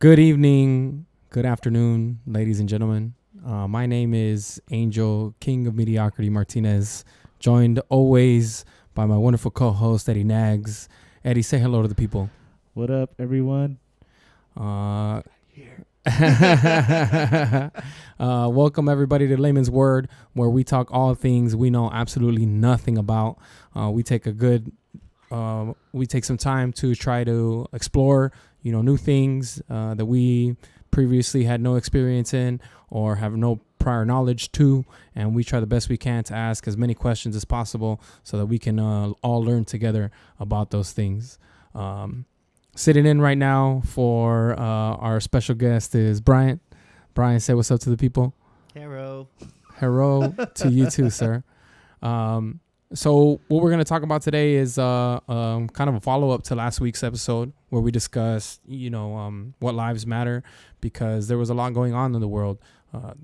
Good evening, good afternoon, ladies and gentlemen. My name is Angel, King of Mediocrity Martinez, joined always by my wonderful co-host, Eddie Nags. Eddie, say hello to the people. What up, everyone? Welcome, everybody, to Layman's Word, where we talk all things we know absolutely nothing about. We take some time to try to explore new things that we previously had no experience in or have no prior knowledge to, and we try the best we can to ask as many questions as possible so that we can all learn together about those things. Sitting in right now for our special guest is Brian. Brian, say what's up to the people. Hello. Hello to you too, sir. So what we're going to talk about today is kind of a follow-up to last week's episode where we discussed, what lives matter, because there was a lot going on in the world.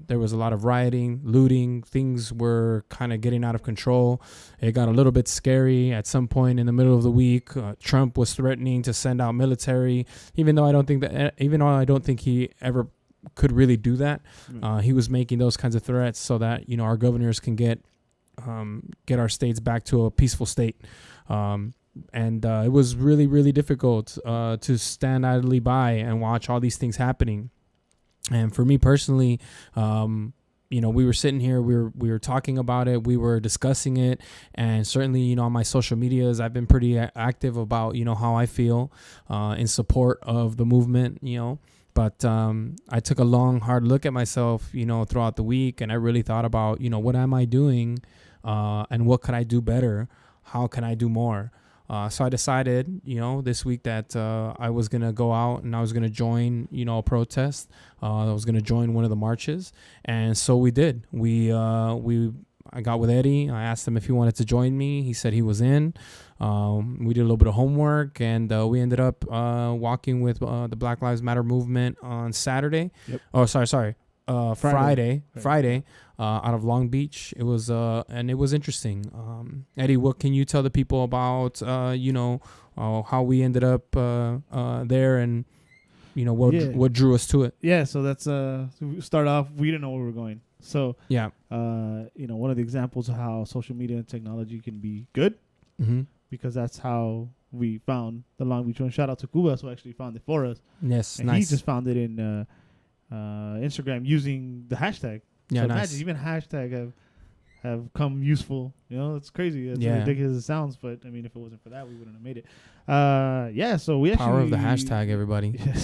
There was a lot of rioting, looting. Things were kind of getting out of control. It got a little bit scary at some point in the middle of the week. Trump was threatening to send out military, even though I don't think he ever could really do that. He was making those kinds of threats so that, our governors can get our states back to a peaceful state. And it was really, really difficult to stand idly by and watch all these things happening. And for me personally, we were sitting here, we were talking about it, we were discussing it, and certainly, on my social medias, I've been pretty active about, how I feel in support of the movement, But I took a long, hard look at myself, throughout the week, and I really thought about, what am I doing, and what could I do better? How can I do more? So I decided, this week that I was going to go out and I was going to join, a protest. I was going to join one of the marches. And so we did. I got with Eddie. I asked him if he wanted to join me. He said he was in. We did a little bit of homework, and we ended up walking with the Black Lives Matter movement on Saturday. Yep. Oh, sorry. Friday, out of Long Beach. It was and it was interesting. Eddie, what can you tell the people about how we ended up there, and what drew us to it? Yeah, so that's we start off. We didn't know where we were going. So yeah, one of the examples of how social media and technology can be good, because that's how we found the Long Beach one. Shout out to Cuba, who actually found it for us. Yes, and nice. He just found it in Instagram using the hashtag. Yeah, so nice. Imagine even hashtag have come useful. It's crazy. It's ridiculous as it sounds, but I mean, if it wasn't for that, we wouldn't have made it. So we power of the hashtag, everybody. Yeah,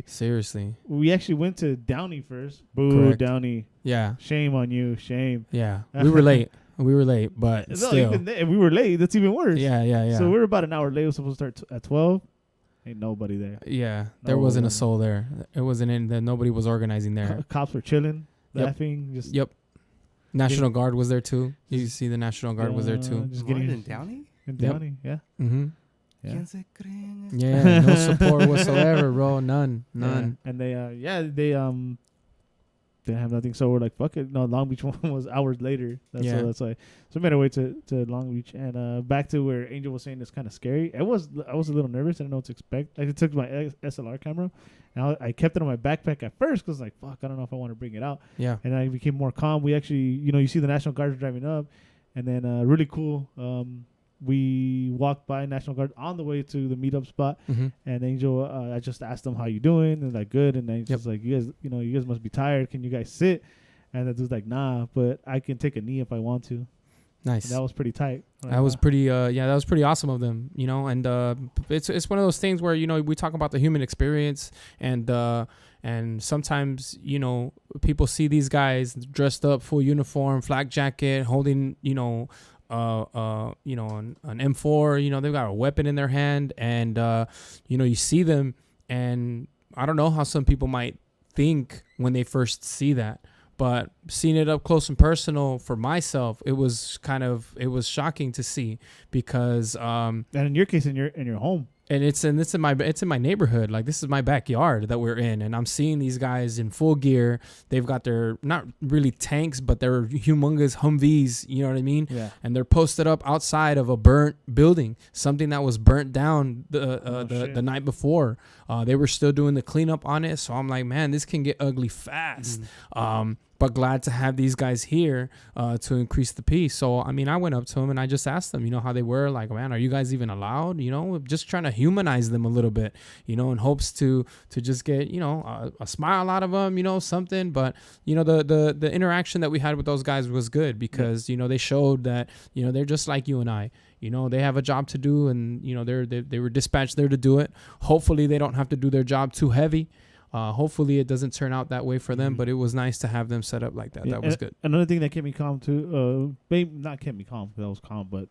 seriously. We actually went to Downey first. Boo, correct. Downey. Yeah. Shame on you. Shame. Yeah. We were late. But no, still. If we were late, that's even worse. Yeah. So we were about an hour late. We were supposed to start at 12. Ain't nobody there. Yeah, there wasn't a soul there. It wasn't in there. Nobody was organizing there. Cops were chilling, laughing. Yep. National Guard was there too. You see the National Guard was there too. Just getting in Downey? In Downey, yeah. Mm-hmm. Yeah. Yeah, no support whatsoever, bro. None. And they didn't have nothing, so we're like, fuck it. No, Long Beach one was hours later. That's why. So we made our way to Long Beach, and back to where Angel was saying it's kind of scary. I was a little nervous. I didn't know what to expect. I took my SLR camera, and I kept it on my backpack at first because like, fuck, I don't know if I want to bring it out. Yeah. And I became more calm. We actually, you see the National Guard driving up, and then really cool. We walked by National Guard on the way to the meetup spot, and Angel, I just asked them how you doing, and like good, and then just like, you guys must be tired. Can you guys sit? And the dude's like, nah, but I can take a knee if I want to. Nice. And that was pretty tight. That was pretty. That was pretty awesome of them. And it's one of those things where we talk about the human experience, and sometimes people see these guys dressed up, full uniform, flak jacket, holding an M4, they've got a weapon in their hand, and you see them, and I don't know how some people might think when they first see that, but seeing it up close and personal for myself, it was shocking to see, because and in your case, in your home. And it's in my neighborhood. Like, this is my backyard that we're in, and I'm seeing these guys in full gear. They've got their, not really tanks, but they're humongous Humvees, you know what I mean? Yeah. And they're posted up outside of a burnt building, something that was burnt down the night before. They were still doing the cleanup on it, so I'm like, man, this can get ugly fast. But glad to have these guys here to increase the peace. So, I mean, I went up to them and I just asked them, how they were. Like, man, are you guys even allowed? Just trying to humanize them a little bit, in hopes to just get, a smile out of them, something. But, the interaction that we had with those guys was good because, they showed that, they're just like you and I. They have a job to do and, they were dispatched there to do it. Hopefully they don't have to do their job too heavy. Hopefully it doesn't turn out that way for them, but it was nice to have them set up like that. Yeah, that was good. Another thing that kept me calm too, not kept me calm, that was calm, but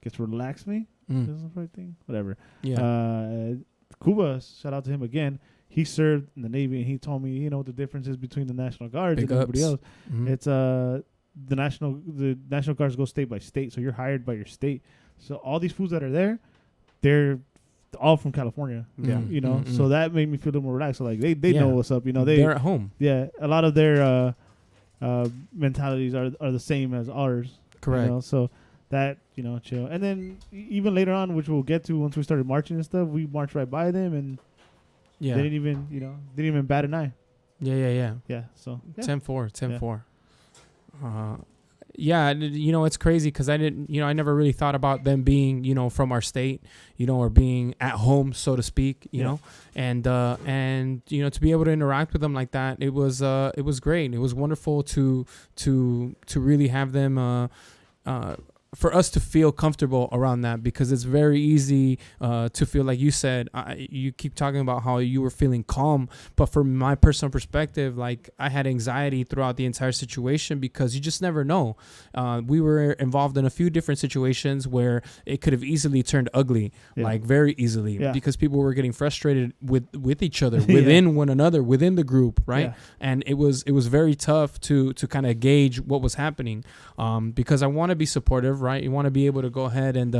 gets relaxed me. This is the right thing. Whatever. Yeah. Cuba, shout out to him again. He served in the Navy, and he told me, the differences between the National Guards and everybody else. It's the National Guards go state by state, so you're hired by your state. So all these foods that are there, they're all from California. Yeah. So that made me feel a little more relaxed. So like they know what's up. They're at home. Yeah. A lot of their mentalities are the same as ours. Correct. So that, chill. And then even later on, which we'll get to once we started marching and stuff, we marched right by them and they didn't even bat an eye. Yeah. Yeah. So 10-4. Yeah, it's crazy because I never really thought about them being, from our state, or being at home, so to speak, you know, and to be able to interact with them like that, it was great. It was wonderful to really have them, for us to feel comfortable around that, because it's very easy to feel like you said, you keep talking about how you were feeling calm, but from my personal perspective, like I had anxiety throughout the entire situation because you just never know. We were involved in a few different situations where it could have easily turned ugly, like very easily, because people were getting frustrated with each other, within one another, within the group, right? And it was very tough to kind of gauge what was happening, because I want to be supportive, right? You want to be able to go ahead and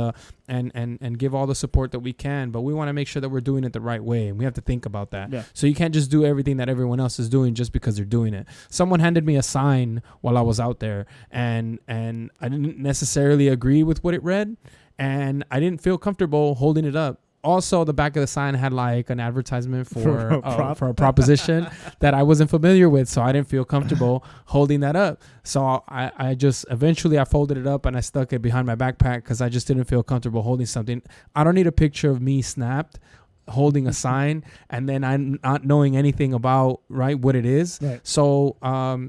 give all the support that we can, but we want to make sure that we're doing it the right way, and we have to think about that. So you can't just do everything that everyone else is doing just because they're doing it. Someone handed me a sign while I was out there, and I didn't necessarily agree with what it read, and I didn't feel comfortable holding it up. Also, the back of the sign had like an advertisement for a proposition that I wasn't familiar with, so I didn't feel comfortable holding that up. So I just eventually I folded it up and I stuck it behind my backpack because I just didn't feel comfortable holding something. I don't need a picture of me snapped holding a sign and then I'm not knowing anything about what it is. So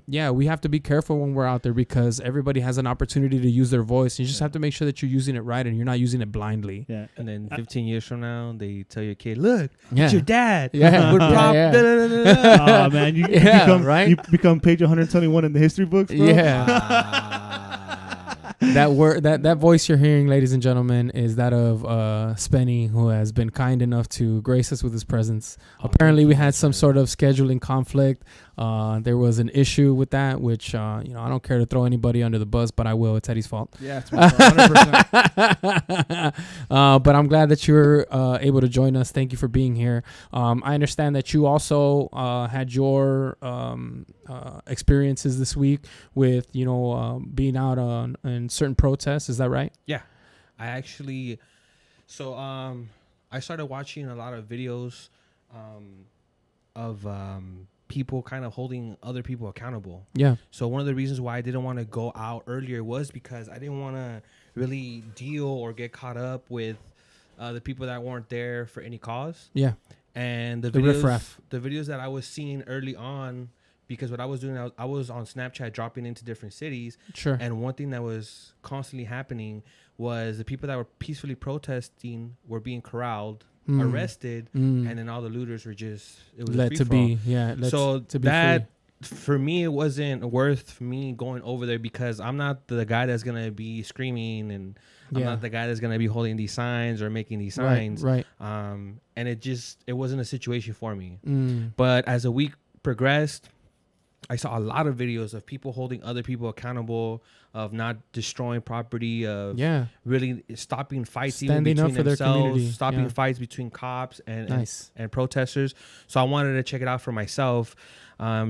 we have to be careful when we're out there because everybody has an opportunity to use their voice. You just have to make sure that you're using it right and you're not using it blindly. And then 15 years from now they tell your kid, look, it's your dad. Oh man, you become page 121 in the history books, bro. That voice you're hearing, ladies and gentlemen, is that of Spenny, who has been kind enough to grace us with his presence. Apparently, we had some sort of scheduling conflict. There was an issue with that, which I don't care to throw anybody under the bus, but I will. It's Eddie's fault. Yeah, it's my fault, 100%. But I'm glad that you're able to join us. Thank you for being here. I understand that you also had your experiences this week with being out in certain protests. Is that right? Yeah, I actually. So I started watching a lot of videos of people kind of holding other people accountable. Yeah. So one of the reasons why I didn't want to go out earlier was because I didn't want to really deal or get caught up with the people that weren't there for any cause. Yeah. And the videos that I was seeing early on, because what I was doing, I was on Snapchat dropping into different cities. Sure. And one thing that was constantly happening was the people that were peacefully protesting were being corralled, arrested, and then all the looters were just let to be. Yeah. So that for me, it wasn't worth me going over there because I'm not the guy that's gonna be screaming, and I'm not the guy that's gonna be holding these signs or making these signs. Right. And it wasn't a situation for me. But as the week progressed, I saw a lot of videos of people holding other people accountable, of not destroying property, of really stopping fights, standing even up between for themselves, their community, stopping fights between cops and protesters. So I wanted to check it out for myself,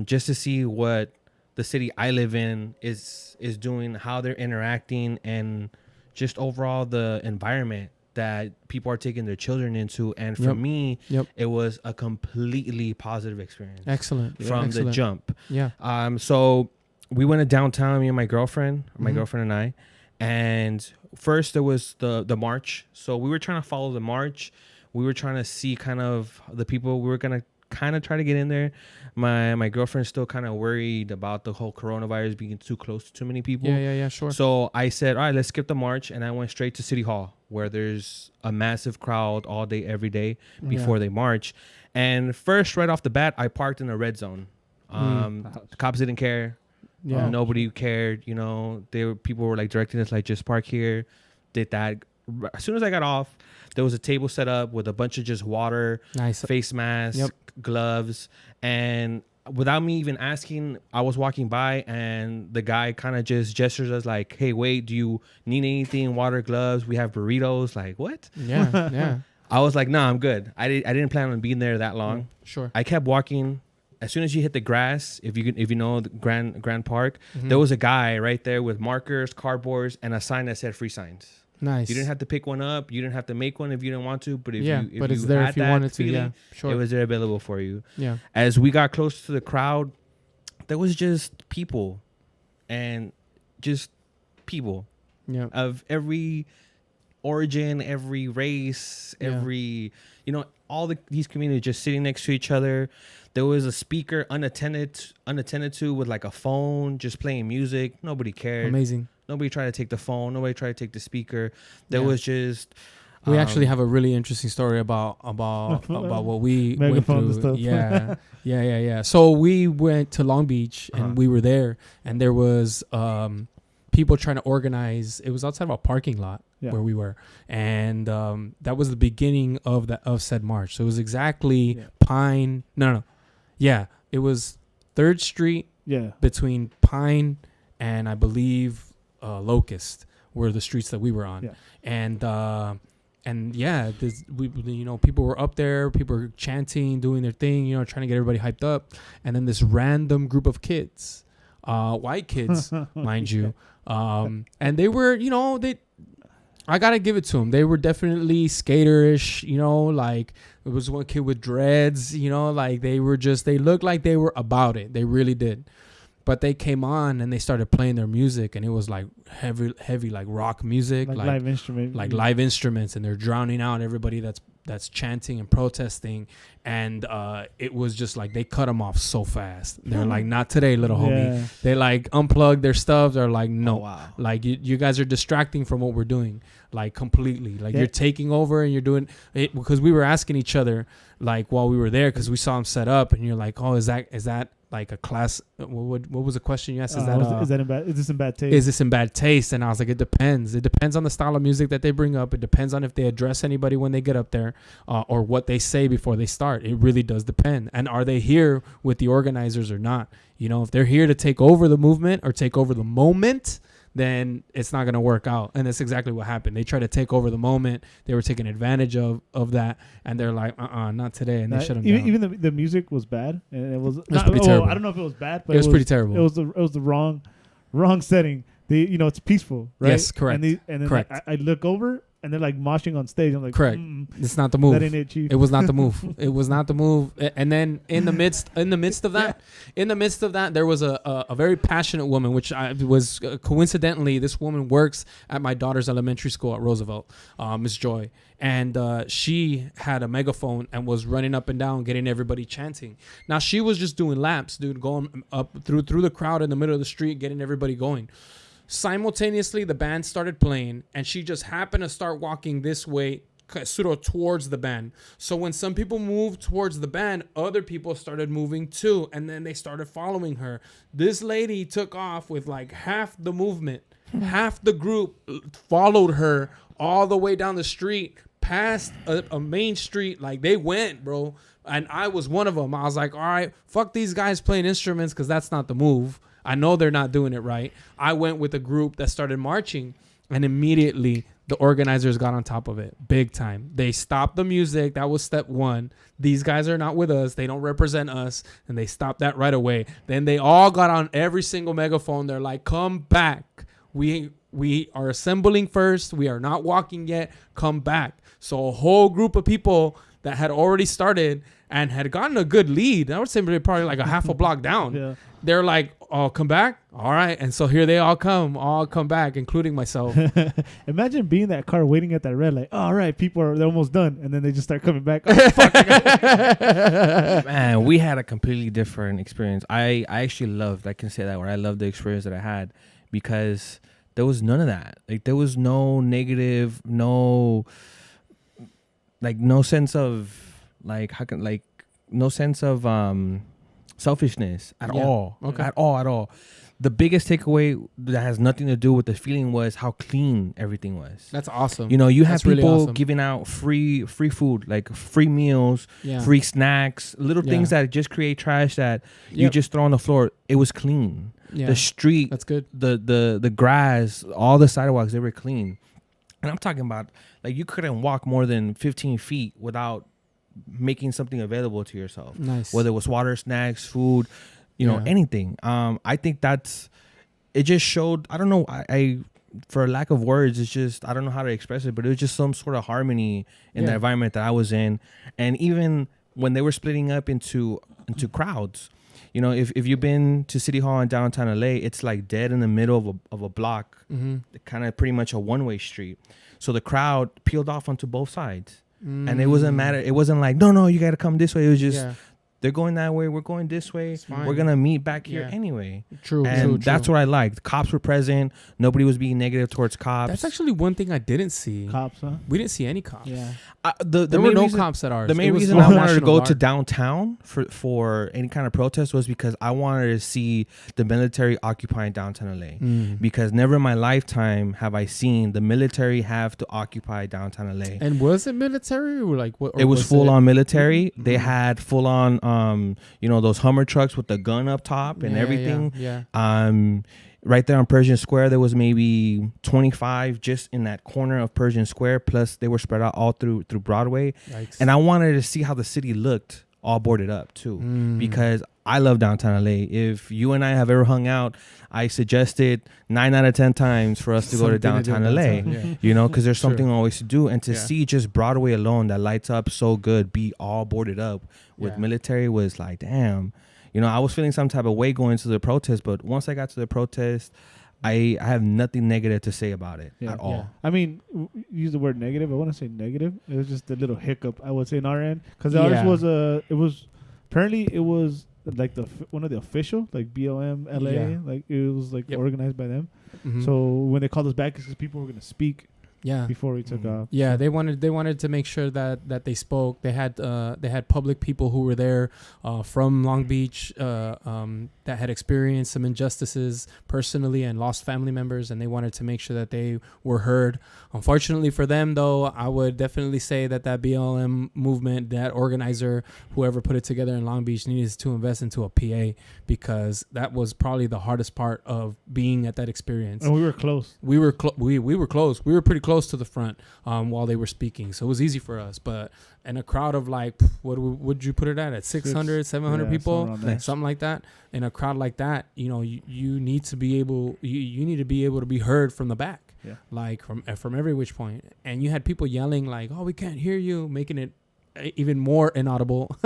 just to see what the city I live in is doing, how they're interacting, and just overall the environment that people are taking their children into. And for me, it was a completely positive experience. Excellent. From the jump. Yeah. So we went to downtown, me and my girlfriend and I. And first there was the march. So we were trying to follow the march. We were trying to see kind of the people. We were going to kind of try to get in there. My girlfriend's still kind of worried about the whole coronavirus being too close to too many people. Yeah, sure. So I said, all right, let's skip the march. And I went straight to City Hall, where there's a massive crowd all day, every day before they march. And first, right off the bat, I parked in a red zone. The cops didn't care. Yeah. Nobody cared. You know, people were like directing us, like, just park here. Did that. As soon as I got off, there was a table set up with a bunch of just water, face masks, gloves. And without me even asking, I was walking by and the guy kind of just gestures us like, hey, wait, do you need anything? Water, gloves, we have burritos. Like, what? Yeah. I was like, nah, I'm good. I didn't plan on being there that long. Sure. I kept walking. As soon as you hit the grass, if you know the Grand Park, there was a guy right there with markers, cardboards, and a sign that said free signs. Nice. You didn't have to pick one up. You didn't have to make one if you didn't want to. But if it's there if you wanted to. Yeah, sure. It was there available for you. Yeah. As we got close to the crowd, there was just people, and just people of every origin, every race, every all these communities just sitting next to each other. There was a speaker unattended to with like a phone, just playing music. Nobody cared. Amazing. Nobody tried to take the phone. Nobody tried to take the speaker. There was just. We actually have a really interesting story about what we went through. Yeah. So we went to Long Beach and we were there, and there was people trying to organize. It was outside of a parking lot where we were, and that was the beginning of said march. So it was exactly Pine. No. Yeah, it was 3rd Street. Yeah, between Pine and I believe Locust were the streets that we were on, people were up there, people were chanting, doing their thing, trying to get everybody hyped up, and then this random group of kids, white kids, mind you, and they were, I gotta give it to them. They were definitely skaterish, like there was one kid with dreads, like they looked like they were about it. They really did. But they came on and they started playing their music, and it was like heavy like rock music, like live instruments, live instruments, and they're drowning out everybody that's chanting and protesting, and it was just like they cut them off so fast. They're like, not today, little homie. They like unplugged their stuff. They're like, no, like you guys are distracting from what we're doing, like completely. Like you're taking over and you're doing it, because we were asking each other like while we were there, because we saw them set up, and you're like, oh, is that like a class? What was the question you asked? Is this in bad taste? Is this in bad taste? And I was like, it depends. It depends on the style of music that they bring up. It depends on if they address anybody when they get up there, or what they say before they start. It really does depend. And are they here with the organizers or not? If they're here to take over the movement or take over the moment, then it's not going to work out. And that's exactly what happened. They tried to take over the moment. They were taking advantage of that. And they're like, not today. And they shut them down. Even the music was bad. And it was pretty terrible. I don't know if it was bad, but it was pretty terrible. It was the wrong setting. It's peaceful, right? Yes, correct. And then correct. I look over, and they're like moshing on stage. I'm like, correct. It's not the move. That ain't it, Chief. It was not the move. It was not the move. And then in the midst of that, there was a very passionate woman, which was coincidentally, this woman works at my daughter's elementary school at Roosevelt, Miss Joy, and she had a megaphone and was running up and down, getting everybody chanting. Now she was just doing laps, dude, going up through the crowd in the middle of the street, getting everybody going. Simultaneously, the band started playing, and she just happened to start walking this way, sort of towards the band. So when some people moved towards the band, other people started moving too, and then they started following her. This lady took off with like half the movement. Half the group followed her all the way down the street, past a main street. Like they went, bro, And I was one of them. I was like, all right, fuck these guys playing instruments because that's not the move. I know they're not doing it right. I went with a group that started marching, and immediately the organizers got on top of it big time. They stopped the music. That was step one. These guys are not with us. They don't represent us. And they stopped that right away. Then they all got on every single megaphone. They're like, come back. We are assembling first. We are not walking yet. Come back. So a whole group of people that had already started and had gotten a good lead. I would say probably like a half a block down. Yeah. They're like, oh, come back? All right. And so here they all come back, including myself. Imagine being in that car waiting at that red light. Oh, all right, they're almost done. And then they just start coming back. Oh, fuck. Man, we had a completely different experience. I actually I can say that where I loved the experience that I had because there was none of that. Like there was no negative, no sense of no sense of selfishness at all. Okay. At all. The biggest takeaway that has nothing to do with the feeling was how clean everything was. That's awesome. You know, you have people really awesome. Giving out free food, like free meals, free snacks, little things that just create trash that you just throw on the floor. It was clean. Yeah. The street, that's good. The grass, all the sidewalks, they were clean. And I'm talking about like you couldn't walk more than 15 feet without making something available to yourself. Nice. Whether it was water, snacks, food, you know, anything. I think it just showed, I don't know, I for lack of words, it's just, I don't know how to express it, but it was just some sort of harmony in the environment that I was in. And even when they were splitting up into crowds, you know, if you've been to City Hall in downtown LA, it's like dead in the middle of a block, kind of pretty much a one-way street. So the crowd peeled off onto both sides. And it wasn't matter. It wasn't like, no, you got to come this way. It was just, they're going that way. We're going this way. We're going to meet back here anyway. True. That's what I liked. The cops were present. Nobody was being negative towards cops. That's actually one thing I didn't see. Cops, huh? We didn't see any cops. Yeah. There were no cops at ours. The main reason I wanted to go to downtown for any kind of protest was because I wanted to see the military occupying downtown LA. Because never in my lifetime have I seen the military have to occupy downtown LA. And was it military or like what? Or it was full on military. They had full on those Hummer trucks with the gun up top and everything. Right there on Pershing Square, there was maybe 25 just in that corner of Pershing Square. Plus, they were spread out all through Broadway. Yikes. And I wanted to see how the city looked all boarded up, too. Because I love downtown LA. If you and I have ever hung out, I suggested 9 out of 10 times for us to go to downtown LA. You know, because there's something always to do. And to see just Broadway alone that lights up so good be all boarded up with military was like, damn. You know, I was feeling some type of way going to the protest, but once I got to the protest, I have nothing negative to say about it at all. Yeah. I mean, use the word negative. I want to say negative. It was just a little hiccup, I would say, in our end. Because ours was, apparently it was like one of the official, like BLM LA, like it was like organized by them. So when they called us back, it's because people were going to speak. Before we took off. Yeah, they wanted to make sure that they spoke. They had public people who were there from Long Beach that had experienced some injustices personally and lost family members, and they wanted to make sure that they were heard. Unfortunately for them, though, I would definitely say that BLM movement, that organizer, whoever put it together in Long Beach, needed to invest into a PA because that was probably the hardest part of being at that experience. And we were close. We were close. We were pretty close to the front while they were speaking, so it was easy for us. But in a crowd of like, what would you put it at 600 700 people, something like that, in a crowd like that, you know, you need to be able to be heard from the back, like from every which point. And you had people yelling like, oh, we can't hear you, making it even more inaudible,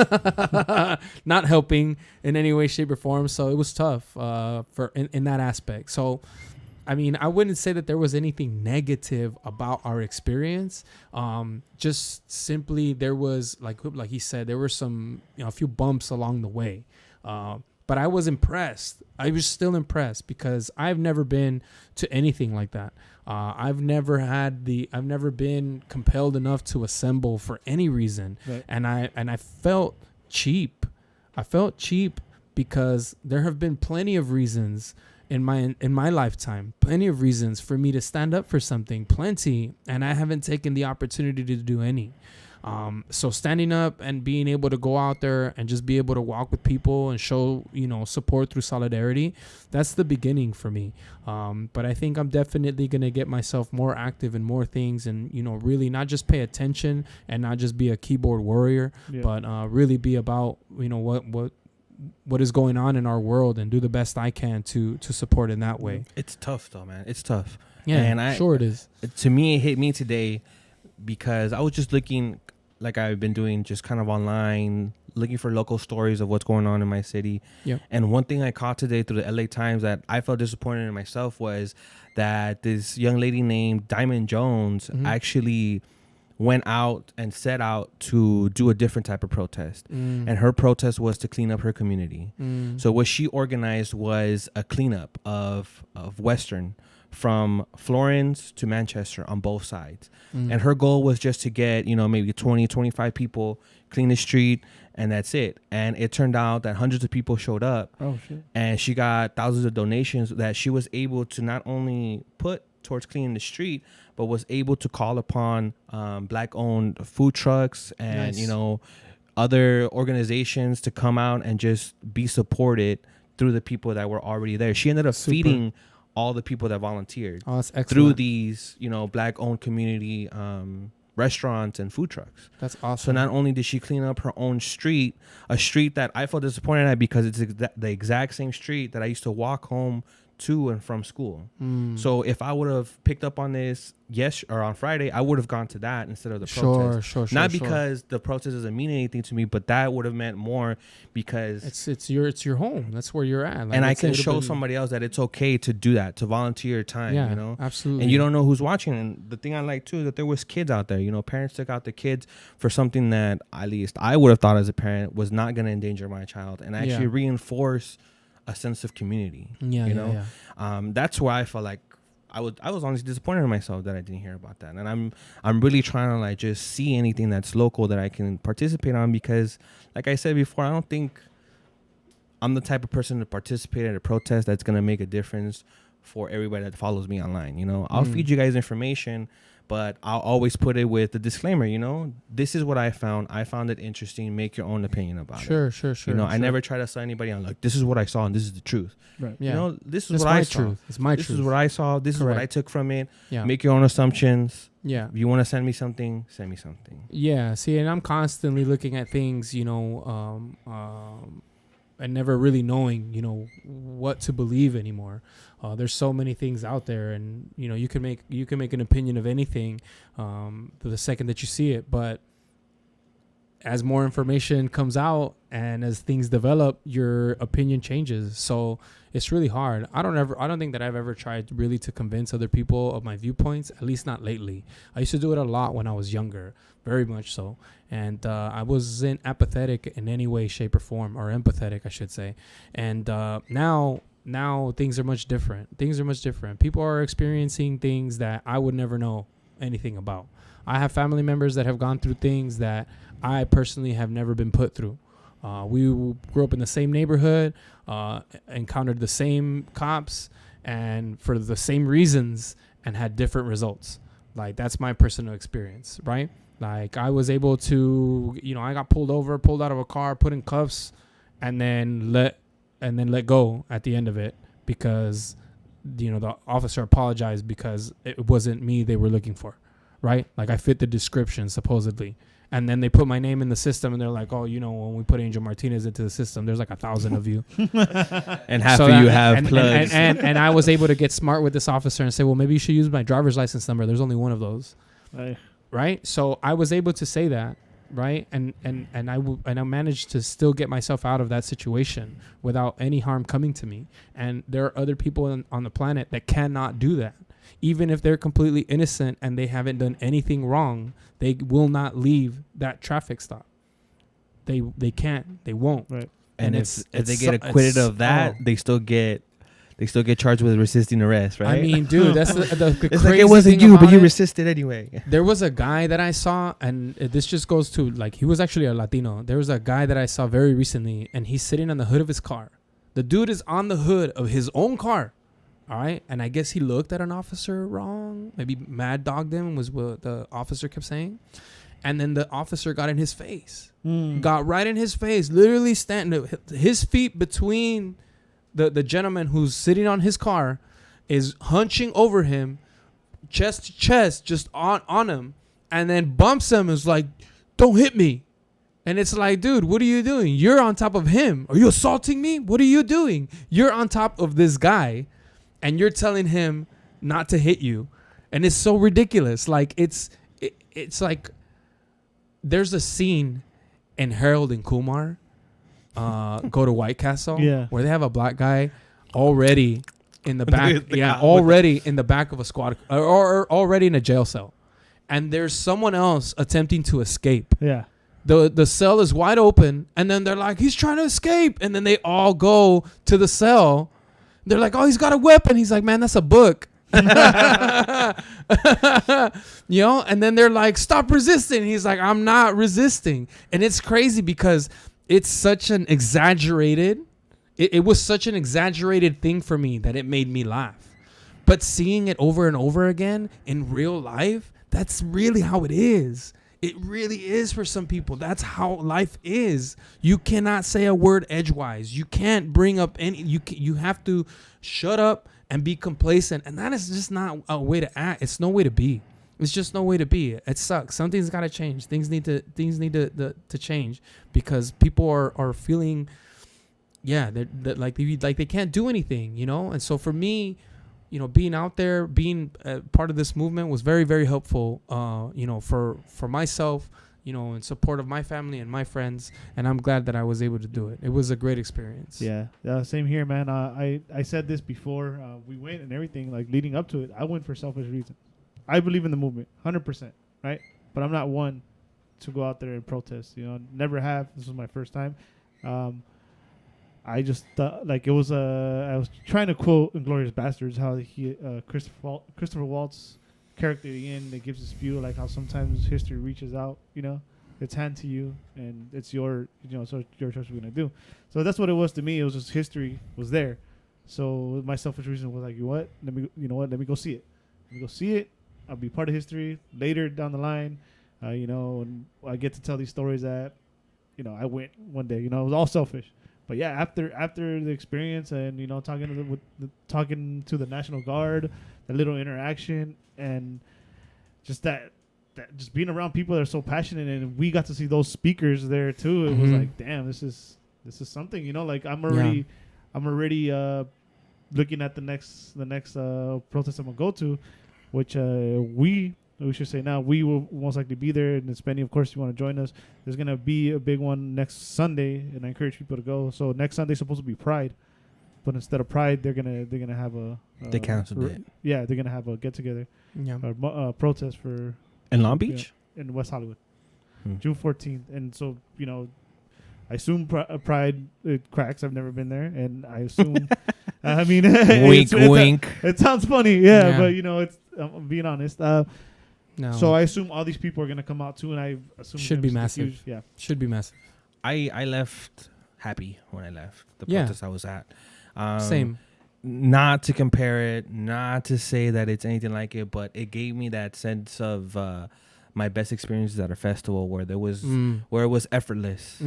not helping in any way, shape, or form. So it was tough for in that aspect. So I mean, I wouldn't say that there was anything negative about our experience. Just simply there was, like he said, there were some, a few bumps along the way. But I was impressed. I was still impressed because I've never been to anything like that. I've never been compelled enough to assemble for any reason. Right. And I felt cheap. I felt cheap because there have been plenty of reasons in my lifetime, plenty of reasons for me to stand up for something, plenty, and I haven't taken the opportunity to do any. So standing up and being able to go out there and just be able to walk with people and show, support through solidarity, that's the beginning for me. But I think I'm definitely going to get myself more active in more things and, really not just pay attention and not just be a keyboard warrior, but really be about, what is going on in our world and do the best I can to support in that way. It's tough though, man. It's tough. Yeah, and it is. To me, it hit me today because I was just looking, like I've been doing, just kind of online, looking for local stories of what's going on in my city. Yep. And one thing I caught today through the LA Times that I felt disappointed in myself was that this young lady named Diamond Jones actually went out and set out to do a different type of protest. And her protest was to clean up her community. So what she organized was a cleanup of Western from Florence to Manchester on both sides. And her goal was just to get, maybe 20, 25 people, clean the street, and that's it. And it turned out that hundreds of people showed up. Oh, shit. And she got thousands of donations that she was able to not only put towards cleaning the street, but was able to call upon Black-owned food trucks and, other organizations to come out and just be supported through the people that were already there. She ended up feeding all the people that volunteered through these, Black-owned community restaurants and food trucks. That's awesome. So not only did she clean up her own street, a street that I felt disappointed at because it's the exact same street that I used to walk home to and from school. So if I would have picked up on this or on Friday, I would have gone to that instead of the protest. Sure. Not because the protest doesn't mean anything to me, but that would have meant more because it's your home. That's where you're at. And I can show somebody else that it's okay to do that, to volunteer your time. Absolutely. And you don't know who's watching. And the thing I like too is that there was kids out there. Parents took out the kids for something that at least I would have thought as a parent was not going to endanger my child and actually reinforce a sense of community. That's why I felt like I was honestly disappointed in myself that I didn't hear about that. And I'm really trying to just see anything that's local that I can participate on, because like I said before, I don't think I'm the type of person to participate at a protest that's going to make a difference for everybody that follows me online. I'll feed you guys information, but I'll always put it with the disclaimer, this is what I found. I found it interesting. Make your own opinion about it. Sure. I never try to sell anybody on like, this is what I saw and this is the truth. Right. Yeah. This is what I saw. It's my truth. This is what I saw. This is what I took from it. Yeah. Make your own assumptions. Yeah. If you want to send me something, send me something. Yeah. See, and I'm constantly looking at things, and never really knowing, what to believe anymore. There's so many things out there, and you can make an opinion of anything the second that you see it. But as more information comes out and as things develop, your opinion changes. So it's really hard. I don't think that I've ever tried really to convince other people of my viewpoints, at least not lately. I used to do it a lot when I was younger, very much so. And I wasn't apathetic in any way, shape, or form, or empathetic, I should say. And now things are much different. People are experiencing things that I would never know anything about. I have family members that have gone through things that I personally have never been put through. We grew up in the same neighborhood, encountered the same cops, and for the same reasons, and had different results. Like, that's my personal experience, right? Like, I was able to, I got pulled out of a car, put in cuffs, and then let go at the end of it because, the officer apologized because it wasn't me they were looking for, right? Like, I fit the description, supposedly. And then they put my name in the system, and they're like, oh, when we put Angel Martinez into the system, there's like 1,000 of you. And half of you have plugs. And I was able to get smart with this officer and say, well, maybe you should use my driver's license number. There's only one of those. Right? So I was able to say that, right? And I managed to still get myself out of that situation without any harm coming to me. And there are other people on the planet that cannot do that. Even if they're completely innocent and they haven't done anything wrong, they will not leave that traffic stop. They can't. They won't. Right. And if they get acquitted of that, they still get charged with resisting arrest, right? I mean, dude, that's the it's crazy like it wasn't you, but you resisted anyway. There was a guy that I saw, and this just goes to, like, he was actually a Latino. There was a guy that I saw very recently, and he's sitting on the hood of his car. The dude is on the hood of his own car. All right. And I guess he looked at an officer wrong. Maybe mad dogged him was what the officer kept saying. And then the officer got in his face. Got right in his face, literally standing, his feet between the gentleman who's sitting on his car, is hunching over him, chest to chest, just on him, and then bumps him, is like, don't hit me. And it's like, dude, what are you doing? You're on top of him. Are you assaulting me? What are you doing? You're on top of this guy, and you're telling him not to hit you. And it's so ridiculous. Like, it's like, there's a scene in Harold and Kumar, Go to White Castle, where they have a black guy already in the back, already in the back of a squad, or already in a jail cell, and there's someone else attempting to escape. Yeah, the cell is wide open, and then they're like, he's trying to escape, and then they all go to the cell. They're like, oh, he's got a weapon. He's like, man, that's a book. You know, and then they're like, stop resisting. He's like, I'm not resisting. And it's crazy because it's such an exaggerated, it was such an exaggerated thing for me that it made me laugh. But seeing it over and over again in real life, that's really how it is. It really is for some people. That's how life is. You cannot say a word edgewise. You can't bring up any, you have to shut up and be complacent, and that is just not a way to act. It's no way to be. It's just no way to be. It sucks. Something's got to change. Things need to change because people are feeling, they're like they can't do anything, you know. And so for me, you know, being out there, being part of this movement was very, very helpful. You know, for myself, you know, in support of my family and my friends, and I'm glad that I was able to do it. It was a great experience. Yeah, same here, man. I said this before we went and everything, like leading up to it. I went for selfish reasons. I believe in the movement, 100%, right? But I'm not one to go out there and protest. You know, never have. This was my first time. I just thought, like, it was I was trying to quote Inglourious Bastards, how he Christopher Waltz character in that gives this view, like how sometimes history reaches out, you know, it's hand to you and it's your, you know, so it's your choice what we're gonna do. So that's what it was to me. It was just history was there. So my selfish reason was like, let me go see it. Let me go see it. I'll be part of history later down the line, you know, and I get to tell these stories that, you know, I went one day, you know, it was all selfish. But yeah, after the experience and, you know, talking to the National Guard, the little interaction, and just that just being around people that are so passionate, and we got to see those speakers there too. It was like, damn, this is something, you know. Like I'm already looking at the next protest I'm gonna go to, which we should say now we will most likely be there. And Spenny, of course, if you want to join us, there's gonna be a big one next Sunday, and I encourage people to go. So next Sunday is supposed to be Pride, but instead of Pride, they're gonna have they canceled it. Yeah, they're gonna have a get together, protest for in Long Beach, in West Hollywood, June 14th. And so, you know, I assume Pride it cracks. I've never been there, and I assume, I mean, wink, wink. It sounds funny, but you know, it's I'm being honest. No. So I assume all these people are gonna come out too, and I assume should be massive. Huge, yeah, should be massive. I left happy when I left the protest I was at. Same. Not to compare it, not to say that it's anything like it, but it gave me that sense of my best experiences at a festival where there was where it was effortless.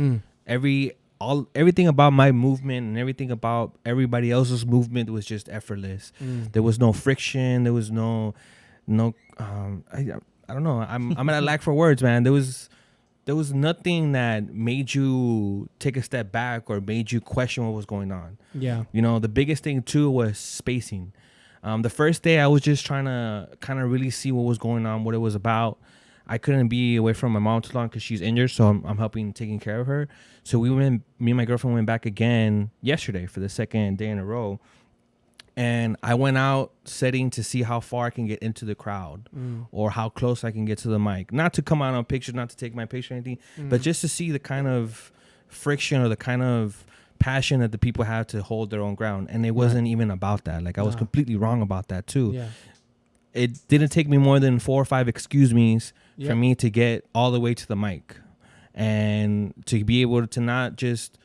Everything about my movement and everything about everybody else's movement was just effortless. There was no friction. There was no I don't know. I'm at a lack for words, man. There was nothing that made you take a step back or made you question what was going on. Yeah. You know, the biggest thing too was spacing. The first day I was just trying to kind of really see what was going on, what it was about. I couldn't be away from my mom too long because she's injured, so I'm helping taking care of her. So me and my girlfriend went back again yesterday for the second day in a row. And I went out setting to see how far I can get into the crowd or how close I can get to the mic. Not to come out on pictures, not to take my picture or anything, but just to see the kind of friction or the kind of passion that the people have to hold their own ground. And it wasn't even about that. Like I was completely wrong about that too. Yeah. It didn't take me more than 4 or 5 excuse me's for me to get all the way to the mic and to be able to not just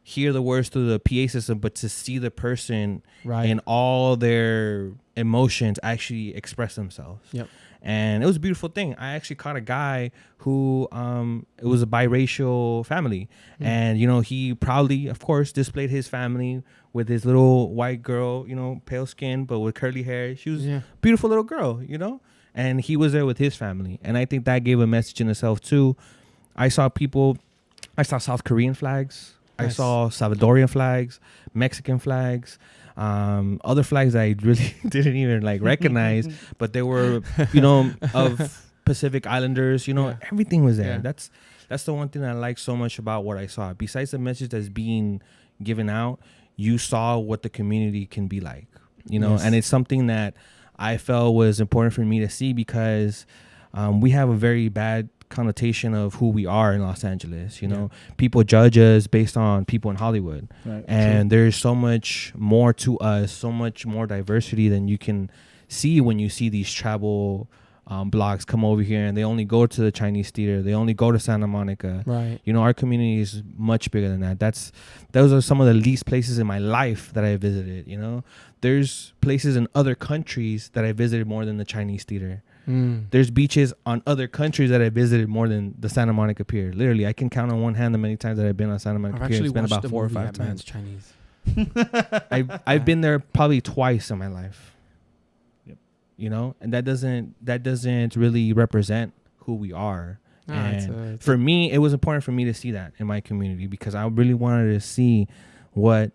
hear the words through the PA system, but to see the person in all their emotions actually express themselves. Yep. And it was a beautiful thing. I actually caught a guy who it was a biracial family, and he proudly, of course, displayed his family with his little white girl, pale skin but with curly hair. She was a beautiful little girl, and he was there with his family, and I think that gave a message in itself too. I saw South Korean flags. Nice. I saw Salvadorian flags, Mexican flags, other flags I really didn't even recognize, but they were, of Pacific Islanders. Everything was there. Yeah. That's the one thing I like so much about what I saw. Besides the message that's being given out, you saw what the community can be like, yes. And it's something that I felt was important for me to see because we have a very bad connotation of who we are in Los Angeles. People judge us based on people in Hollywood, right, and there's so much more to us, so much more diversity than you can see when you see these travel blogs come over here and they only go to the Chinese theater, they only go to Santa Monica, right? Our community is much bigger than that. Those are some of the least places in my life that I visited. There's places in other countries that I visited more than the Chinese theater. There's beaches on other countries that I visited more than the Santa Monica Pier. Literally, I can count on one hand the many times that I've been on Santa Monica Pier. It's been about 4 or 5 times. Chinese. I've been there probably twice in my life. Yep. And that doesn't really represent who we are. And for me, it was important for me to see that in my community because I really wanted to see what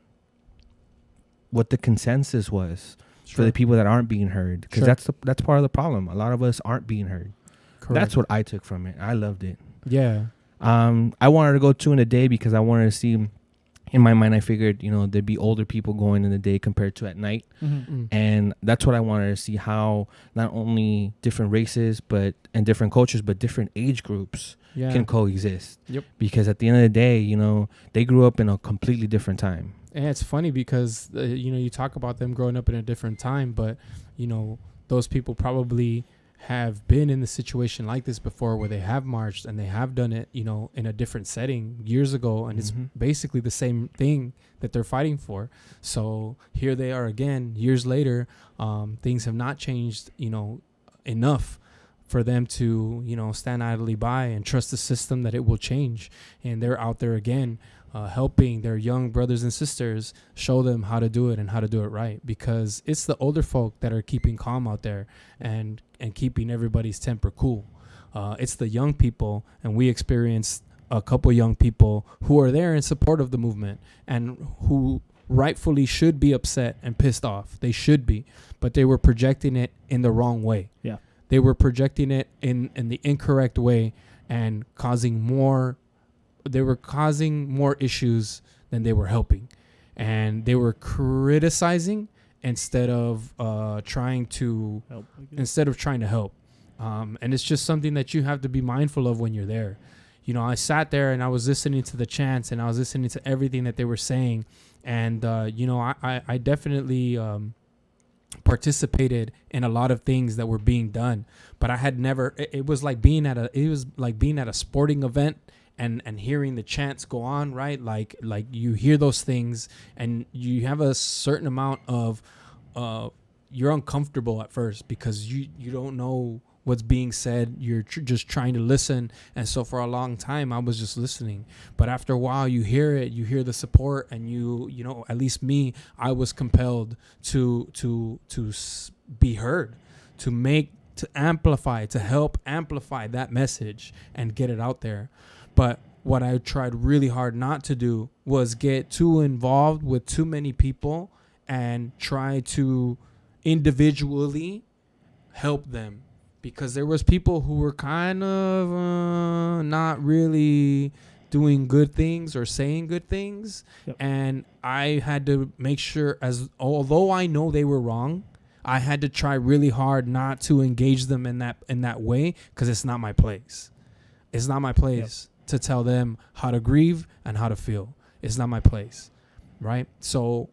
the consensus was. Sure. For the people that aren't being heard, because that's part of the problem. A lot of us aren't being heard. Correct. That's what I took from it. I loved it. Yeah. I wanted to go 2 in a day because I wanted to see. In my mind, I figured there'd be older people going in the day compared to at night, and that's what I wanted to see, how not only different races and different cultures, but different age groups can coexist. Yep. Because at the end of the day, they grew up in a completely different time. And it's funny because, you talk about them growing up in a different time, but, those people probably have been in the situation like this before where they have marched and they have done it, in a different setting years ago. And it's basically the same thing that they're fighting for. So here they are again, years later. Things have not changed, enough for them to, stand idly by and trust the system that it will change. And they're out there again. Helping their young brothers and sisters show them how to do it and how to do it right, because it's the older folk that are keeping calm out there and keeping everybody's temper cool. It's the young people, and we experienced a couple young people who are there in support of the movement and who rightfully should be upset and pissed off. They should be, but they were projecting it in the wrong way. Yeah, they were projecting it in the incorrect way and causing more. They were causing more issues than they were helping, and they were criticizing instead of trying to help. And it's just something that you have to be mindful of when you're there. I sat there and I was listening to the chants and I was listening to everything that they were saying, and I definitely participated in a lot of things that were being done, but I had never. It was like being at a sporting event. And hearing the chants go on, right? Like you hear those things and you have a certain amount of you're uncomfortable at first because you don't know what's being said. You're just trying to listen. And so for a long time, I was just listening. But after a while, you hear it, you hear the support, and at least me, I was compelled to be heard, to amplify, to help amplify that message and get it out there. But what I tried really hard not to do was get too involved with too many people and try to individually help them, because there was people who were kind of not really doing good things or saying good things. Yep. And I had to make sure, although I know they were wrong, I had to try really hard not to engage them in that way, because it's not my place. It's not my place. Yep. To tell them how to grieve and how to feel. It's not my place, right? So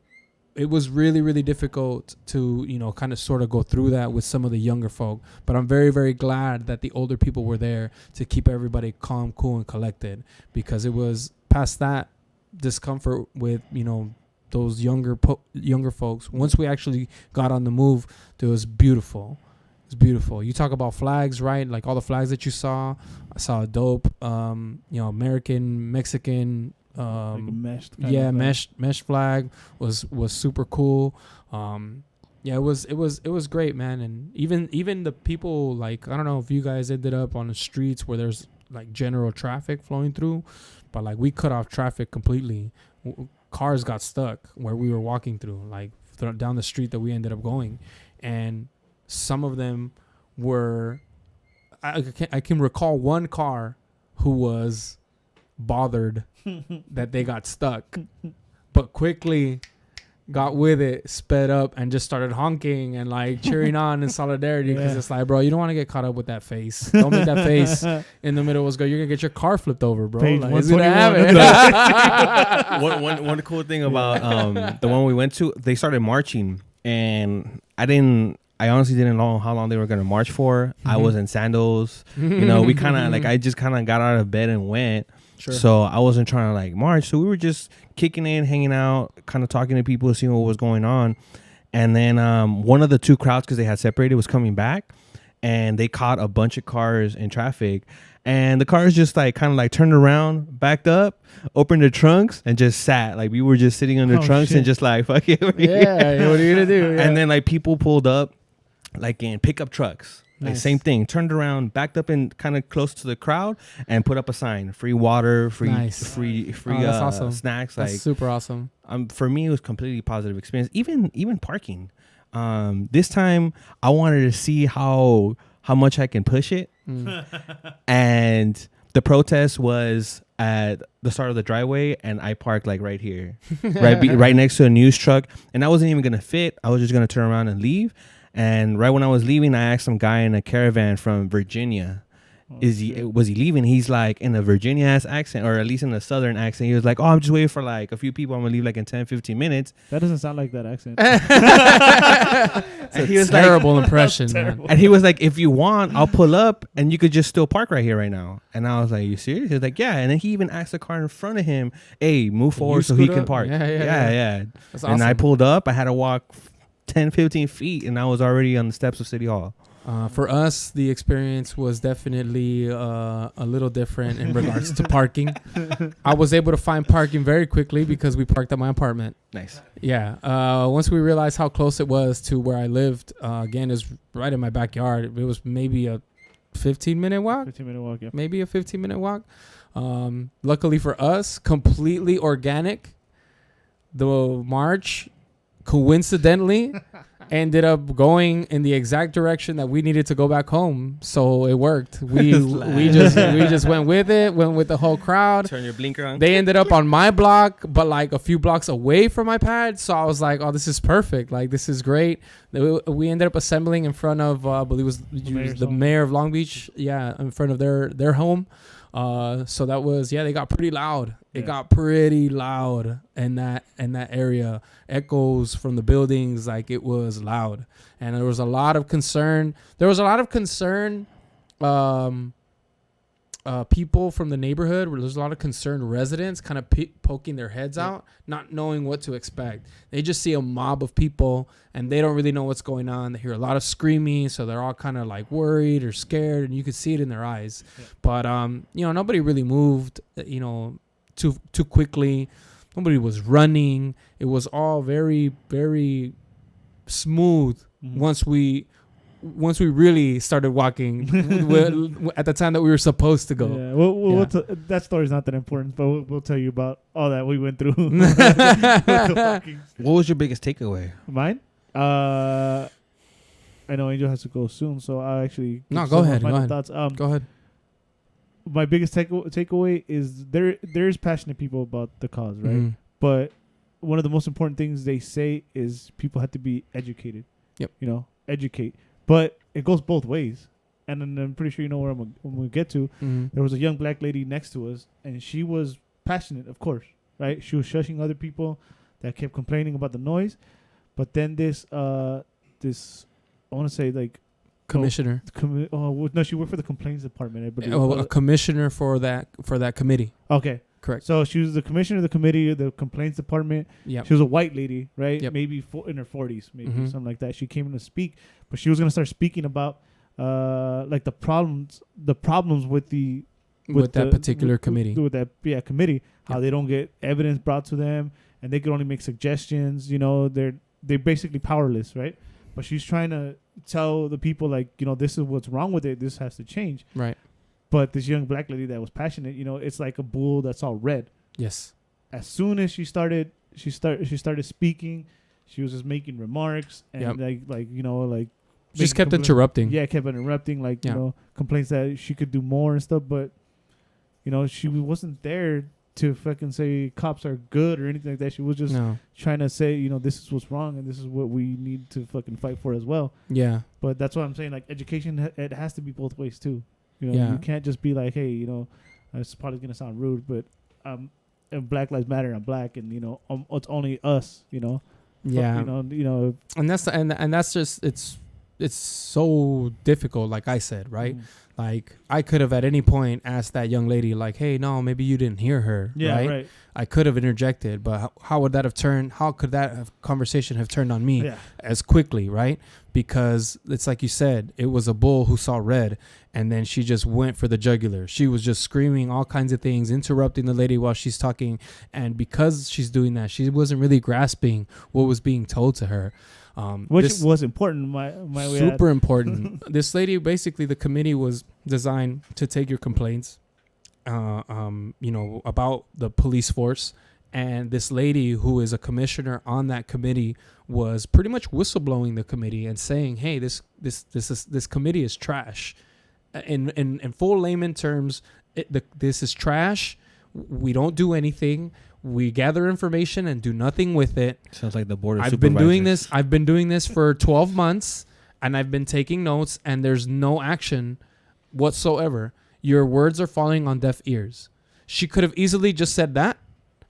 it was really, really difficult to, kind of sort of go through that with some of the younger folk. But I'm very, very glad that the older people were there to keep everybody calm, cool, and collected, because it was past that discomfort with, younger folks. Once we actually got on the move, it was beautiful. It's beautiful. You talk about flags, right? Like all the flags that you saw. I saw a dope, American, Mexican, like a meshed mesh flag was super cool. Yeah, it was great, man. And even the people, like, I don't know if you guys ended up on the streets where there's like general traffic flowing through, but like we cut off traffic completely. Cars got stuck where we were walking through, like down the street that we ended up going, and some of them were, I can recall one car who was bothered that they got stuck, but quickly got with it, sped up, and just started honking and like cheering on in solidarity, because it's like, bro, you don't want to get caught up with that face. Don't make that face in the middle of what's going. You're gonna get your car flipped over, bro. Page like, it's gonna happen. One cool thing about the one we went to, they started marching, and I honestly didn't know how long they were gonna march for. I was in sandals, we kind of like, I just kind of got out of bed and went. Sure. So I wasn't trying to like march. So we were just kicking in, hanging out, kind of talking to people, seeing what was going on. And then one of the two crowds, because they had separated, was coming back, and they caught a bunch of cars in traffic. And the cars just like kind of like turned around, backed up, opened their trunks, and just sat. Like we were just sitting on their trunks and just like, fuck it. Yeah, what are you gonna do? Yeah. And then like people pulled up, like in pickup trucks. Like same thing, turned around, backed up and kind of close to the crowd, and put up a sign: free water, free awesome. Snacks. That's like super awesome. For me, it was completely positive experience. Even parking. This time, I wanted to see how much I can push it, and the protest was at the start of the driveway, and I parked like right here, right next to a news truck, and I wasn't even gonna fit. I was just gonna turn around and leave. And right when I was leaving, I asked some guy in a caravan from Virginia, was he leaving? He's like in a Virginia ass accent, or at least in a southern accent. He was like, oh, I'm just waiting for like a few people. I'm gonna leave like in 10-15 minutes. That doesn't sound like that accent. He was terrible impression, man. And he was like, if you want, I'll pull up and you could just still park right here right now. And I was like, you serious? He was like, yeah. And then he even asked the car in front of him, hey, move forward so he can park. Yeah. That's awesome. And I pulled up. I had to walk 10-15 feet, and I was already on the steps of City Hall. For us, the experience was definitely a little different in regards to parking. I was able to find parking very quickly because we parked at my apartment. Nice. Yeah. Once we realized how close it was to where I lived, again, is right in my backyard. It was maybe a 15-minute walk. 15-minute walk, yeah. Maybe a 15-minute walk. Luckily for us, completely organic. The march coincidentally ended up going in the exact direction that we needed to go back home, so it worked. We just went with the whole crowd. Turn your blinker on. They ended up on my block, but like a few blocks away from my pad, so I was like, oh, this is perfect, like this is great. We ended up assembling in front of I believe it was the mayor of Long Beach, in front of their home. So that was, they got pretty loud. It got pretty loud in that area. Echoes from the buildings, like it was loud. And there was a lot of concern. People from the neighborhood, where there's a lot of concerned residents kind of poking their heads out, not knowing what to expect. They just see a mob of people and they don't really know what's going on. They hear a lot of screaming, so they're all kind of like worried or scared, and you could see it in their eyes. Yeah. But nobody really moved, too quickly. Nobody was running. It was all very, very smooth. Mm-hmm. Once we really started walking at the time that we were supposed to go. Yeah, that story's not that important, but we'll tell you about all that we went through. What was your biggest takeaway? Mine? I know Angel has to go soon, so I'll actually... No, go ahead. Thoughts. Go ahead. My biggest takeaway is there's passionate people about the cause, right? Mm-hmm. But one of the most important things they say is people have to be educated. Yep. Educate. But it goes both ways. And then I'm pretty sure you know where I'm going to get to. Mm-hmm. There was a young black lady next to us, and she was passionate, of course, right? She was shushing other people that kept complaining about the noise. But then this I want to say like... Commissioner. No, she worked for the complaints department, I believe. A commissioner for that committee. Okay. Correct. So she was the commissioner of the committee, the complaints department. Yep. She was a white lady, right? Yep. Maybe in her 40s, maybe something like that. She came in to speak, but she was going to start speaking about like the problems with that particular committee. With that committee, how they don't get evidence brought to them, and they could only make suggestions. You know, they're basically powerless, right? But she's trying to tell the people, like, you know, this is what's wrong with it. This has to change. Right. But this young black lady that was passionate, you know, it's like a bull that's all red. Yes. As soon as she started speaking, she was just making remarks and like you know, like just kept interrupting. Yeah, kept interrupting, like you know, complaints that she could do more and stuff. But you know, she wasn't there to fucking say cops are good or anything like that. She was just trying to say, you know, this is what's wrong and this is what we need to fucking fight for as well. Yeah. But that's what I'm saying. Like, education, it has to be both ways too. You know, you can't just be like, hey, you know, it's probably gonna sound rude, but and Black Lives Matter, I'm black, and you know, it's only us. You know. Yeah. You know. And that's just it's so difficult. Like I said, right. Like, I could have at any point asked that young lady, like, hey, no, maybe you didn't hear her. Yeah, right. I could have interjected, but how would that have turned? How could that conversation have turned on me as quickly, right? Because it's like you said, it was a bull who saw red, and then she just went for the jugular. She was just screaming all kinds of things, interrupting the lady while she's talking. And because she's doing that, she wasn't really grasping what was being told to her. Which was important. My super important. This lady, basically, the committee was designed to take your complaints, you know, about the police force, and this lady who is a commissioner on that committee was pretty much whistleblowing the committee and saying, "Hey, this committee is trash." In full layman terms, this is trash. We don't do anything. We gather information and do nothing with it. Sounds like the board of I've been doing this for 12 months, and I've been taking notes, and there's no action whatsoever. Your words are falling on deaf ears. She could have easily just said that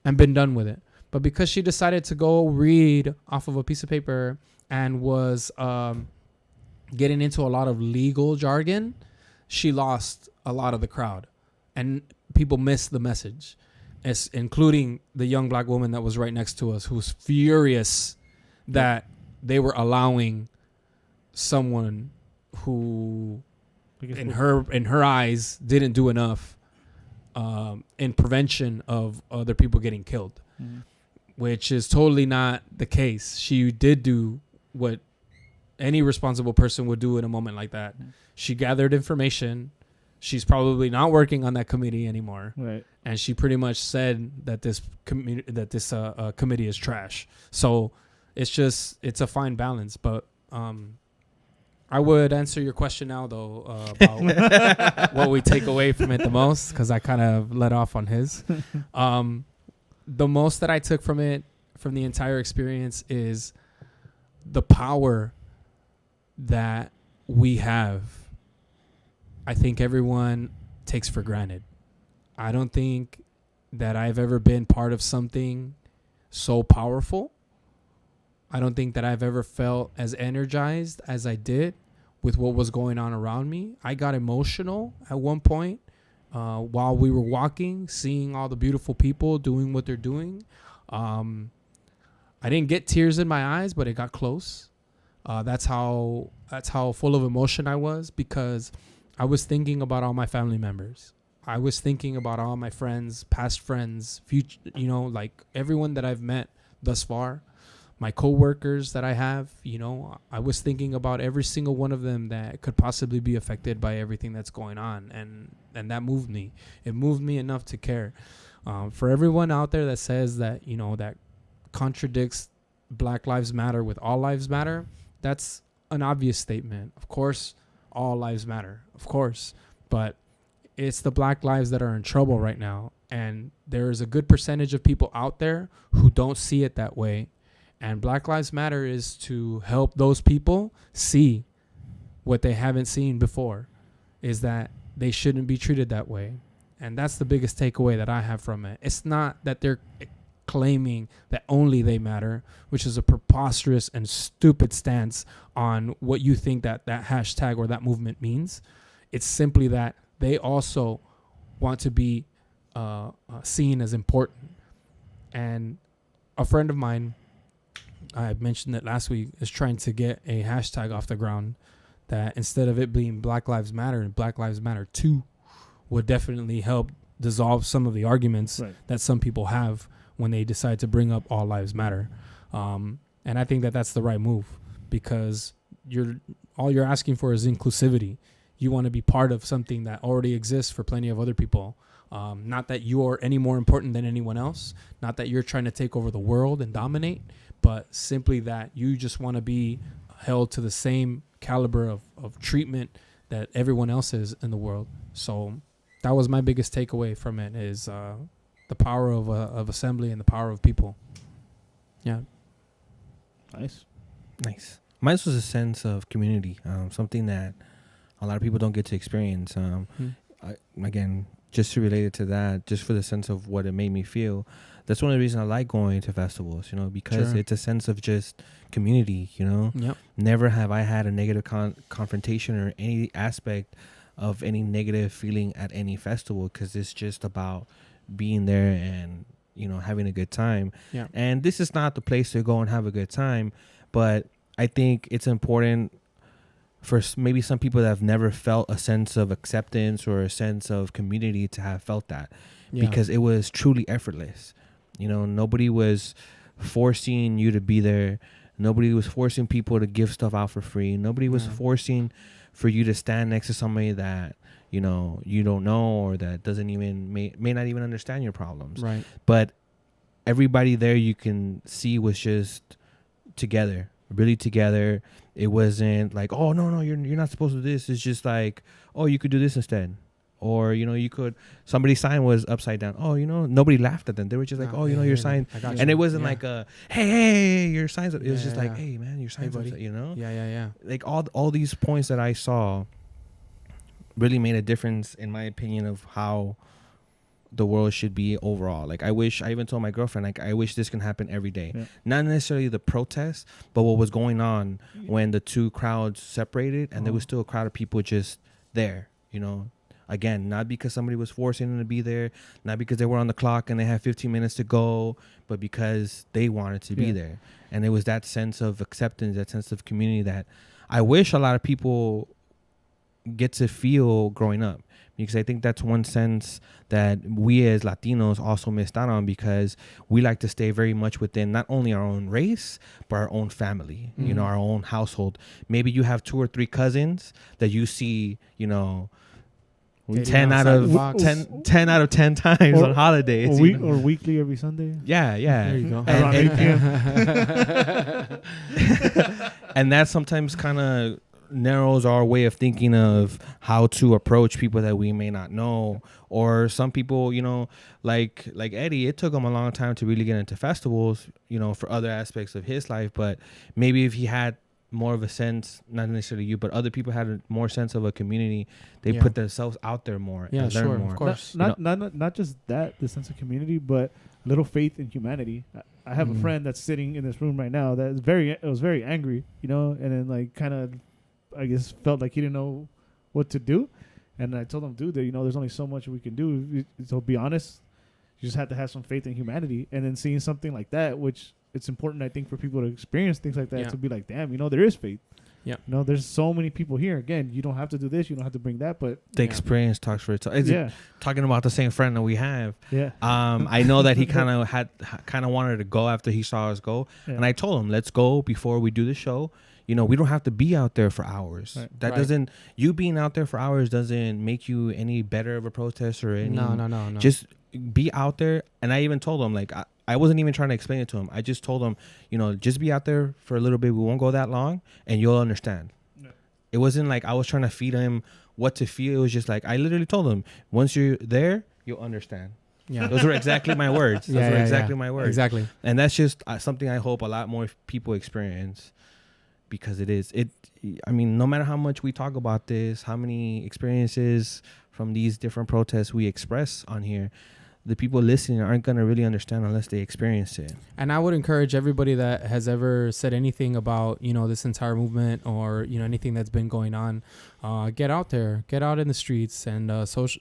and been done with it. But because she decided to go read off of a piece of paper and was getting into a lot of legal jargon, she lost a lot of the crowd. And people missed the message. Including the young black woman that was right next to us, who was furious that they were allowing someone who, in her eyes, didn't do enough in prevention of other people getting killed, which is totally not the case. She did do what any responsible person would do in a moment like that. She gathered information. She's probably not working on that committee anymore, right? And she pretty much said that this committee is trash. So it's a fine balance. But I would answer your question now, though, about what we take away from it the most, because I kind of let off on his. The most that I took from it, from the entire experience, is the power that we have. I think everyone takes for granted. I don't think that I've ever been part of something so powerful. I don't think that I've ever felt as energized as I did with what was going on around me. I got emotional at one point while we were walking, seeing all the beautiful people doing what they're doing. I didn't get tears in my eyes, but it got close. That's how full of emotion I was, because I was thinking about all my family members. I was thinking about all my friends, past friends, future, you know, like everyone that I've met thus far, my coworkers that I have, you know, I was thinking about every single one of them that could possibly be affected by everything that's going on. And that moved me. It moved me enough to care. For everyone out there that says that, you know, that contradicts Black Lives Matter with All Lives Matter, that's an obvious statement. Of course, all lives matter, of course, but it's the black lives that are in trouble right now, and there is a good percentage of people out there who don't see it that way, and Black Lives Matter is to help those people see what they haven't seen before, is that they shouldn't be treated that way. And that's the biggest takeaway that I have from it. It's not that they're claiming that only they matter, which is a preposterous and stupid stance on what you think that hashtag or that movement means. It's simply that they also want to be seen as important. And a friend of mine, I mentioned it last week, is trying to get a hashtag off the ground that instead of it being Black Lives Matter and Black Lives Matter 2 would definitely help dissolve some of the arguments that some people have when they decide to bring up all lives matter. And I think that that's the right move, because all you're asking for is inclusivity. You want to be part of something that already exists for plenty of other people. Not that you are any more important than anyone else, not that you're trying to take over the world and dominate, but simply that you just want to be held to the same caliber of treatment that everyone else is in the world. So that was my biggest takeaway from it, is the power of assembly and the power of people. Yeah. Nice. Mine was a sense of community, something that a lot of people don't get to experience. Again, just to relate it to that, just for the sense of what it made me feel, that's one of the reasons I like going to festivals, because it's a sense of just community, Yep. Never have I had a negative confrontation or any aspect of any negative feeling at any festival, because it's just about being there and, having a good time. Yeah. And this is not the place to go and have a good time, but I think it's important for maybe some people that have never felt a sense of acceptance or a sense of community to have felt that, because it was truly effortless. Nobody was forcing you to be there. Nobody was forcing people to give stuff out for free. Nobody was forcing for you to stand next to somebody that, you don't know, or that doesn't even, may not even understand your problems. Right. But everybody there you can see was just together, really together. It wasn't like, oh, no, you're not supposed to do this. It's just like, oh, you could do this instead. Or, you could, somebody's sign was upside down. Oh, nobody laughed at them. They were just like, your sign. And it wasn't like hey, your sign's up. It was just like, hey, man, your sign's upside, Yeah. Like all these points that I saw really made a difference, in my opinion, of how the world should be overall. Like, I even told my girlfriend, like, I wish this can happen every day. Yeah. Not necessarily the protest, but what was going on when the two crowds separated, and there was still a crowd of people just there, Again, not because somebody was forcing them to be there, not because they were on the clock and they had 15 minutes to go, but because they wanted to be there. And it was that sense of acceptance, that sense of community that I wish a lot of people get to feel growing up. Because I think that's one sense that we as Latinos also missed out on, because we like to stay very much within not only our own race, but our own family, our own household. Maybe you have 2 or 3 cousins that you see, 10 out of 10 times on holidays. Or weekly every Sunday. Yeah. There you go. And that sometimes kind of narrows our way of thinking of how to approach people that we may not know. Or some people, like Eddie, it took him a long time to really get into festivals, for other aspects of his life. But maybe if he had more of a sense, not necessarily you, but other people had a more sense of a community, they put themselves out there more and learn more. Of course. Not just that, the sense of community, but little faith in humanity. I have a friend that's sitting in this room right now that was very angry, and then like kind of, I guess, felt like he didn't know what to do. And I told him, dude, that, there's only so much we can do. So be honest, you just have to have some faith in humanity. And then seeing something like that, which it's important, I think, for people to experience things like that, to be like, damn, there is faith. Yeah. there's so many people here. Again, you don't have to do this, you don't have to bring that, but the experience talks for itself. Talking about the same friend that we have. Yeah. I know that he kind of wanted to go after he saw us go. Yeah. And I told him, let's go before we do the show. We don't have to be out there for hours. Right. That doesn't, you being out there for hours doesn't make you any better of a protester or any. No. Just be out there. And I even told him, like, I wasn't even trying to explain it to him. I just told him, just be out there for a little bit. We won't go that long and you'll understand. No. It wasn't like I was trying to feed him what to feel. It was just like, I literally told him, once you're there, you'll understand. Yeah. Those were exactly my words. My words. Exactly. And that's just something I hope a lot more people experience. Because no matter how much we talk about this, how many experiences from these different protests we express on here, the people listening aren't going to really understand unless they experience it. And I would encourage everybody that has ever said anything about, this entire movement or, anything that's been going on, get out there, get out in the streets and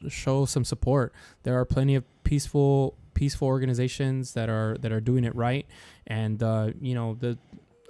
show some support. There are plenty of peaceful organizations that are doing it right. And,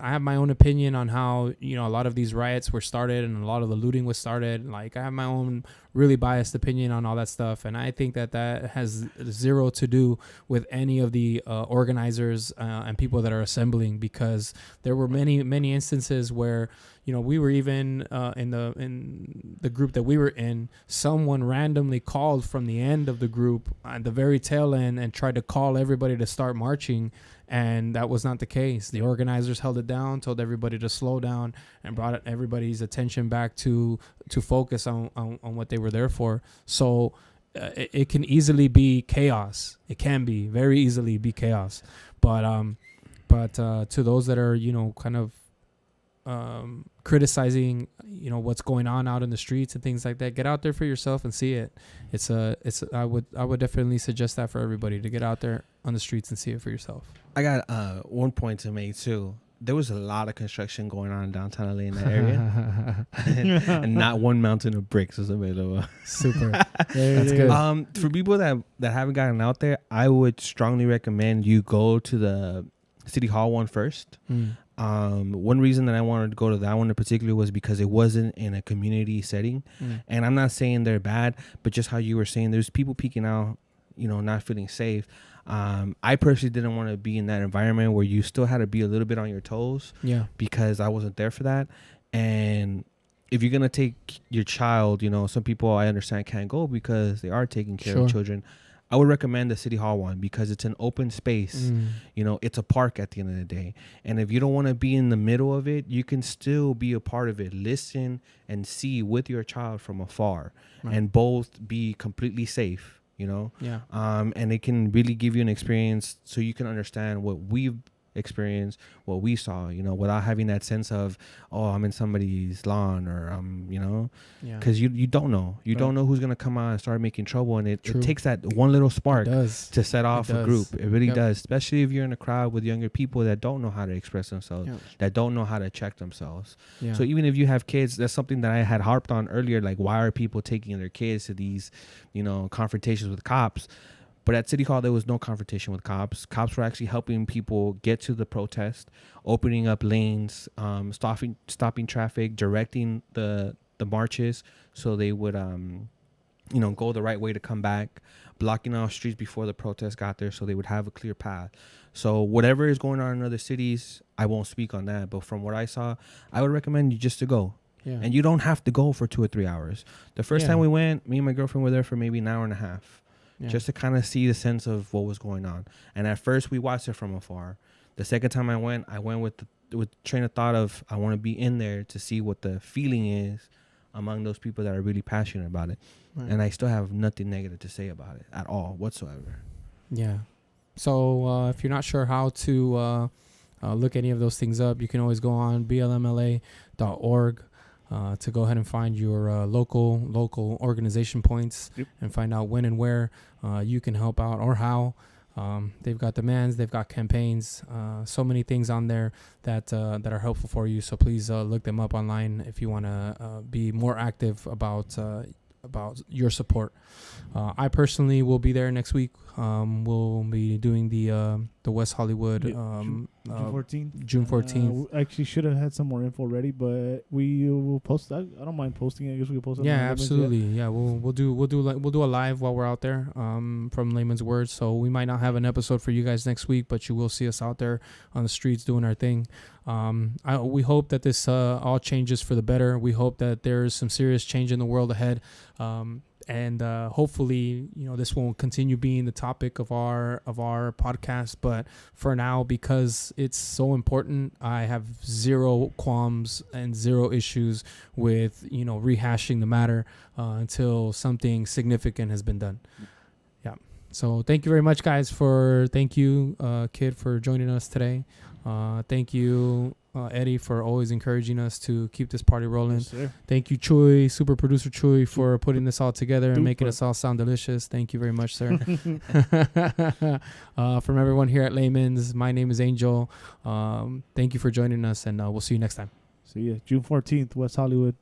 I have my own opinion on how, a lot of these riots were started and a lot of the looting was started. Like, I have my own really biased opinion on all that stuff. And I think that has zero to do with any of the organizers and people that are assembling, because there were many, many instances where, we were even in the group that we were in, someone randomly called from the end of the group at the very tail end and tried to call everybody to start marching. And that was not the case. The organizers held it down, told everybody to slow down, and brought everybody's attention back to focus on what they were there for. So it can easily be chaos. It can be very easily be chaos. But to those that are, kind of criticizing, what's going on out in the streets and things like that, get out there for yourself and see it. I would definitely suggest that for everybody, to get out there on the streets and see it for yourself. I got one point to make too. There was a lot of construction going on in downtown LA in that area, and not one mountain of bricks was available. Super, that's good. For people that haven't gotten out there, I would strongly recommend you go to the City Hall one first. One reason that I wanted to go to that one in particular was because it wasn't in a community setting. And I'm not saying they're bad, but just how you were saying, there's people peeking out, not feeling safe. I personally didn't want to be in that environment where you still had to be a little bit on your toes. Yeah. Because I wasn't there for that. And if you're going to take your child, some people I understand can't go because they are taking care of children. I would recommend the City Hall one because it's an open space. It's a park at the end of the day. And if you don't want to be in the middle of it, you can still be a part of it. Listen and see with your child from afar, and both be completely safe, Yeah. And it can really give you an experience so you can understand what we've experienced, what we saw, without having that sense of, I'm in somebody's lawn, or because you don't know. You don't know who's going to come out and start making trouble. And it takes that one little spark to set off a group. It really does, especially if you're in a crowd with younger people that don't know how to express themselves, that don't know how to check themselves. So even if you have kids, that's something that I had harped on earlier, like, why are people taking their kids to these, confrontations with cops? But at City Hall, there was no confrontation with cops. Cops were actually helping people get to the protest, opening up lanes, stopping traffic, directing the marches so they would, go the right way to come back, blocking off streets before the protest got there so they would have a clear path. So whatever is going on in other cities, I won't speak on that. But from what I saw, I would recommend you just to go. Yeah. And you don't have to go for 2 or 3 hours. The first time we went, me and my girlfriend were there for maybe an hour and a half. Just to kind of see the sense of what was going on. And at first, we watched it from afar. The second time I went with train of thought of, I want to be in there to see what the feeling is among those people that are really passionate about it. And I still have nothing negative to say about it at all whatsoever. Yeah. So if you're not sure how to look any of those things up, you can always go on blmla.org. To go ahead and find your local organization points and find out when and where you can help out, or how. They've got demands, they've got campaigns, so many things on there that are helpful for you. So please look them up online if you want to be more active about your support. I personally will be there next week. We'll be doing the West Hollywood June 14th. Actually should have had some more info ready, but we will post that. I don't mind posting it. I guess we can post it. Yeah, absolutely. Yeah, we'll do a live while we're out there from Layman's Words. So we might not have an episode for you guys next week, but you will see us out there on the streets doing our thing. We hope that this all changes for the better. We hope that there's some serious change in the world ahead. And hopefully, this won't continue being the topic of our podcast. But for now, because it's so important, I have zero qualms and zero issues with rehashing the matter until something significant has been done. Yeah. So thank you very much, guys. Thank you, Kid, for joining us today. Thank you, Eddie, for always encouraging us to keep this party rolling. Yes, thank you, Choi, super producer Choi, for putting this all together and making us all sound delicious. Thank you very much, sir. From everyone here at Layman's, my name is Angel. Thank you for joining us, and we'll see you next time. See ya. June 14th, West Hollywood.